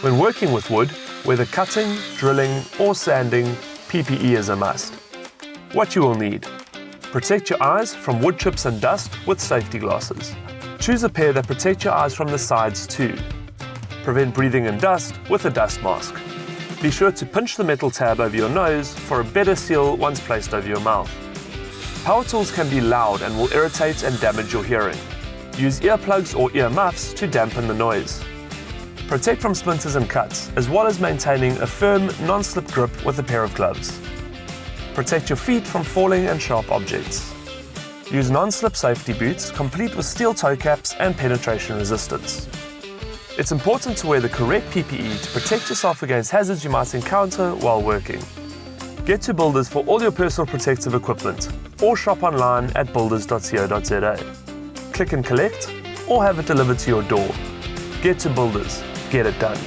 When working with wood, whether cutting, drilling or sanding, PPE is a must. What you will need: protect your eyes from wood chips and dust with safety glasses. Choose a pair that protect your eyes from the sides too. Prevent breathing in dust with a dust mask. Be sure to pinch the metal tab over your nose for a better seal once placed over your mouth. Power tools can be loud and will irritate and damage your hearing. Use earplugs or ear muffs to dampen the noise. Protect from splinters and cuts, as well as maintaining a firm, non-slip grip with a pair of gloves. Protect your feet from falling and sharp objects. Use non-slip safety boots, complete with steel toe caps and penetration resistance. It's important to wear the correct PPE to protect yourself against hazards you might encounter while working. Get to Builders for all your personal protective equipment, or shop online at builders.co.za. Click and collect, or have it delivered to your door. Get to Builders. Get it done.